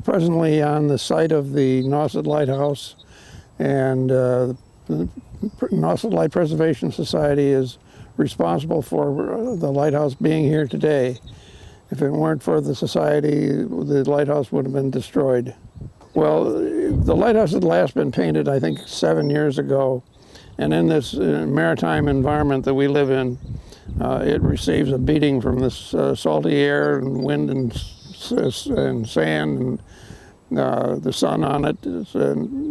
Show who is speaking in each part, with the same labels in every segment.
Speaker 1: presently on the site of the Nauset Lighthouse, and the Nauset Light Preservation Society is responsible for the lighthouse being here today. If it weren't for the society, the lighthouse would have been destroyed. Well, the lighthouse had last been painted, I think, 7 years ago, and in this maritime environment that we live in, it receives a beating from this salty air and wind and sand and the sun on it.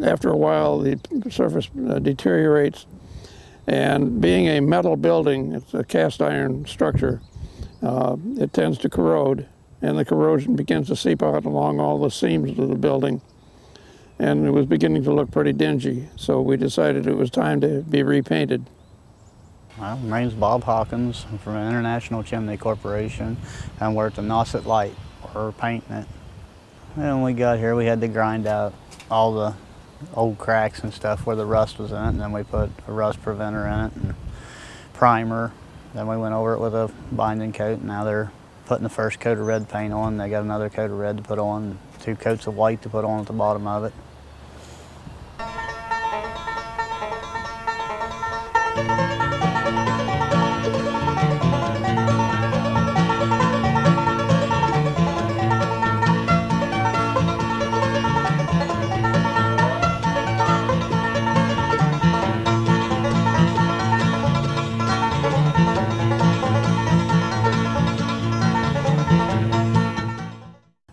Speaker 1: After a while, the surface deteriorates, and being a metal building, it's a cast iron structure, it tends to corrode, and the corrosion begins to seep out along all the seams of the building, and it was beginning to look pretty dingy, so we decided it was time to be repainted.
Speaker 2: Well, my name's Bob Hawkins. I'm from International Chimney Corporation, and we're at the Nauset Light. We're painting it. When we got here, we had to grind out all the old cracks and stuff where the rust was in it, and then we put a rust preventer in it and primer. Then we went over it with a binding coat, and now they're putting the first coat of red paint on. They got another coat of red to put on, 2 coats of white to put on at the bottom of it.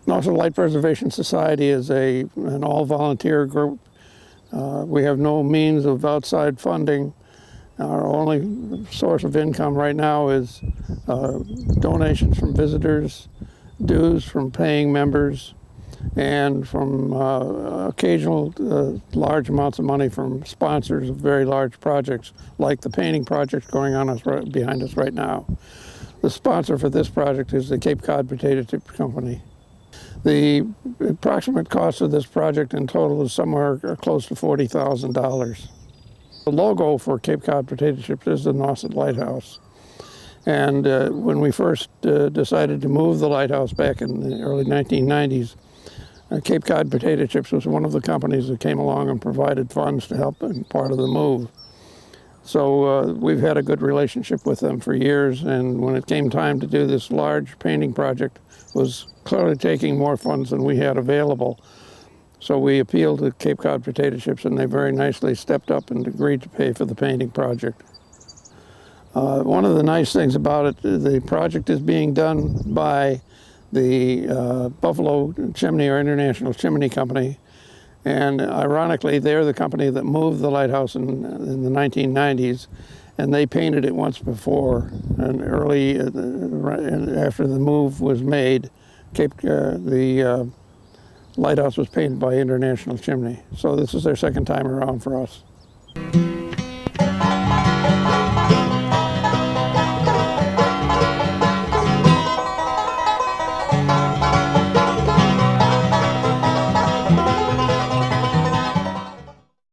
Speaker 1: Nauset Light Preservation Society is an all-volunteer group. We have no means of outside funding. Our only source of income right now is donations from visitors, dues from paying members, and from occasional large amounts of money from sponsors of very large projects, like the painting project going on behind us right now. The sponsor for this project is the Cape Cod Potato Chip Company. The approximate cost of this project in total is somewhere close to $40,000. The logo for Cape Cod Potato Chips is the Nauset Lighthouse. And when we first decided to move the lighthouse back in the early 1990s, Cape Cod Potato Chips was one of the companies that came along and provided funds to help in part of the move. So we've had a good relationship with them for years, and when it came time to do this large painting project, it was clearly taking more funds than we had available. So we appealed to Cape Cod Potato Chips, and they very nicely stepped up and agreed to pay for the painting project. One of the nice things about it, the project is being done by the Buffalo Chimney or International Chimney Company. And ironically, they're the company that moved the lighthouse in the 1990s, and they painted it once before. And early, after the move was made, the lighthouse was painted by International Chimney. So this is their second time around for us.